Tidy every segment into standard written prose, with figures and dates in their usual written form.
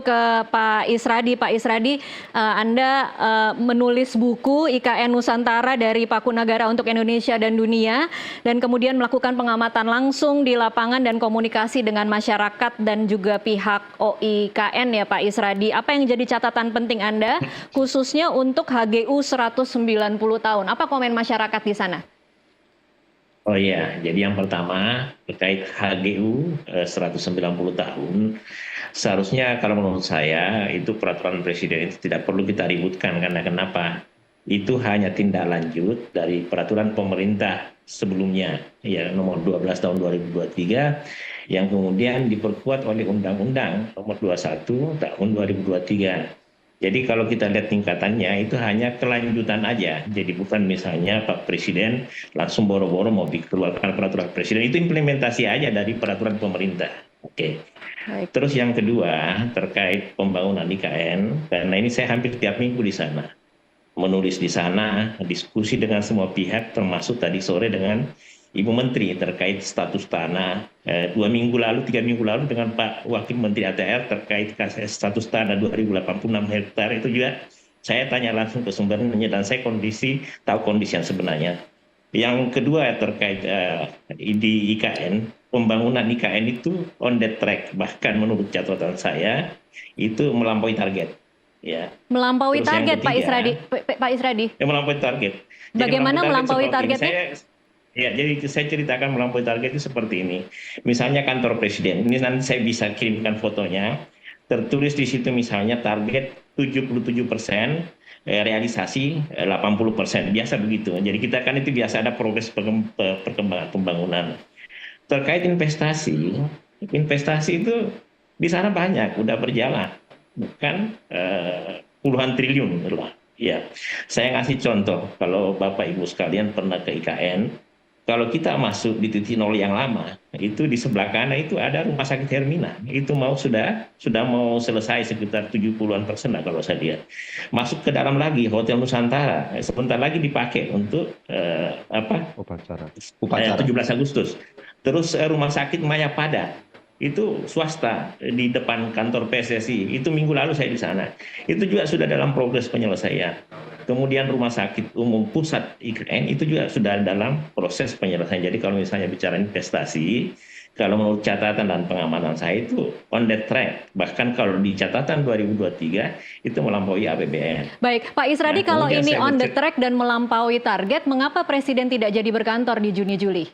Ke Pak Isradi. Pak Isradi, Anda menulis buku IKN Nusantara dari Pakunagara untuk Indonesia dan Dunia, dan kemudian melakukan pengamatan langsung di lapangan dan komunikasi dengan masyarakat dan juga pihak OIKN ya Pak Isradi. Apa yang jadi catatan penting Anda, khususnya untuk HGU 190 tahun? Apa komen masyarakat di sana? Oh iya, jadi yang pertama terkait HGU 190 tahun, seharusnya kalau menurut saya itu peraturan presiden itu tidak perlu kita ributkan karena kenapa? Itu hanya tindak lanjut dari peraturan pemerintah sebelumnya, ya nomor 12 tahun 2023 yang kemudian diperkuat oleh Undang-Undang nomor 21 tahun 2023. Jadi kalau kita lihat tingkatannya itu hanya kelanjutan aja. Jadi bukan misalnya Pak Presiden langsung boro-boro mau dikeluarkan peraturan Presiden. Itu implementasi aja dari peraturan pemerintah. Oke. Baik. Terus yang kedua terkait pembangunan IKN, karena ini saya hampir tiap minggu di sana. Menulis di sana, diskusi dengan semua pihak termasuk tadi sore dengan Ibu Menteri terkait status tanah 2 minggu lalu, 3 minggu lalu dengan Pak Wakil Menteri ATR terkait status tanah 2086 hektar itu juga saya tanya langsung ke sumbernya dan saya tahu kondisi yang sebenarnya. Yang kedua terkait di IKN, pembangunan IKN itu on the track, bahkan menurut catatan saya itu melampaui target. Ya. Melampaui Terus target Pak Isradi. Pak Isradi. Melampaui target. Bagaimana melampaui targetnya? Ya, jadi saya ceritakan melampaui target itu seperti ini. Misalnya kantor presiden, ini nanti saya bisa kirimkan fotonya. Tertulis di situ misalnya target 77%, realisasi 80%. Biasa begitu. Jadi kita kan itu biasa ada progres perkembangan pembangunan. Terkait investasi, investasi itu di sana banyak, udah berjalan. Bukan puluhan triliun lah. Ya, saya ngasih contoh, kalau Bapak Ibu sekalian pernah ke IKN, kalau kita masuk di titik nol yang lama, itu di sebelah kanan itu ada rumah sakit Hermina. Itu sudah mau selesai sekitar 70-an% lah kalau saya lihat. Masuk ke dalam lagi Hotel Nusantara, sebentar lagi dipakai untuk Upacara. 17 Agustus. Terus rumah sakit Mayapada itu swasta di depan kantor PSSI. Itu minggu lalu saya di sana. Itu juga sudah dalam progres penyelesaian. Kemudian rumah sakit umum pusat IKN itu juga sudah dalam proses penyelesaian. Jadi kalau misalnya bicara investasi, kalau menurut catatan dan pengamanan saya itu on the track. Bahkan kalau di catatan 2023 itu melampaui APBN. Baik, Pak Isradi, kalau ini on the track dan melampaui target, mengapa Presiden tidak jadi berkantor di Juni-Juli?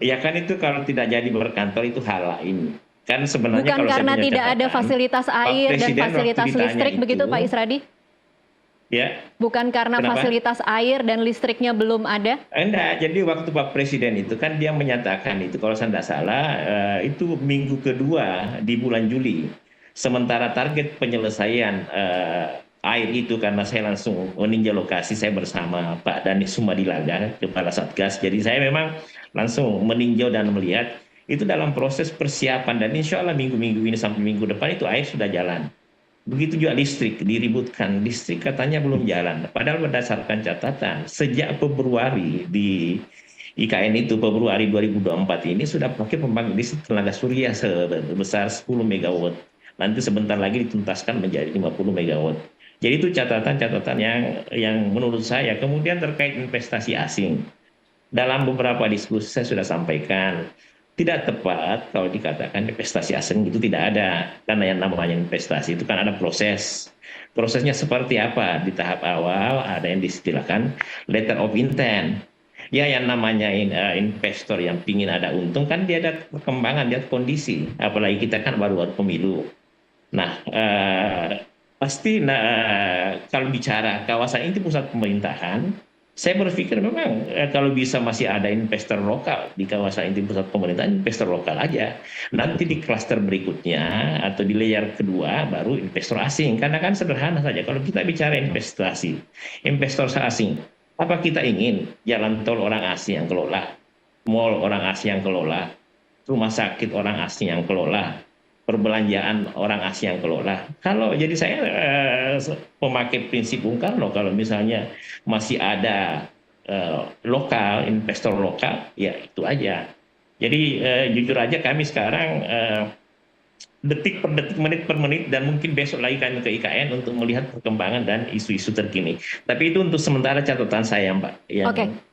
Ya kan itu kalau tidak jadi berkantor itu hal lain. Kan sebenarnya bukan kalau karena saya tidak ada fasilitas air dan fasilitas listrik begitu Pak Isradi? Ya. Bukan karena fasilitas air dan listriknya belum ada? Enggak, jadi waktu Pak Presiden itu kan dia menyatakan itu kalau saya tidak salah itu minggu kedua di bulan Juli. Sementara target penyelesaian air itu karena saya langsung meninjau lokasi, saya bersama Pak Danis Sumadilaga, Kepala Satgas. Jadi saya memang langsung meninjau dan melihat itu dalam proses persiapan dan insya Allah minggu-minggu ini sampai minggu depan itu air sudah jalan. Begitu juga listrik, diributkan. Listrik katanya belum jalan. Padahal berdasarkan catatan, sejak Februari di IKN itu, Februari 2024 ini sudah pakai pembangkit listrik tenaga surya sebesar 10 megawatt. Nanti sebentar lagi dituntaskan menjadi 50 megawatt. Jadi itu catatan-catatan yang menurut saya. Kemudian terkait investasi asing. Dalam beberapa diskusi saya sudah sampaikan, tidak tepat kalau dikatakan investasi asing itu tidak ada. Karena yang namanya investasi itu kan ada proses. Prosesnya seperti apa? Di tahap awal ada yang distilahkan letter of intent. Ya yang namanya investor yang ingin ada untung kan dia ada perkembangan, dia ada kondisi. Apalagi kita kan baru pemilu. Nah, pasti kalau bicara kawasan ini pusat pemerintahan, saya berpikir memang kalau bisa masih ada investor lokal di kawasan inti pusat pemerintahan, investor lokal aja. Nanti di klaster berikutnya atau di layer kedua baru investor asing. Karena kan sederhana saja kalau kita bicara investasi, investor asing, apa kita ingin jalan tol orang asing yang kelola, mall orang asing yang kelola, rumah sakit orang asing yang kelola, perbelanjaan orang asing yang kelola. Kalau jadi saya pemakai prinsip Bung Karno, kalau misalnya masih ada lokal, investor lokal, ya itu aja. Jadi jujur aja kami sekarang detik per detik, menit per menit, dan mungkin besok lagi kami ke IKN untuk melihat perkembangan dan isu-isu terkini. Tapi itu untuk sementara catatan saya, Mbak. Oke.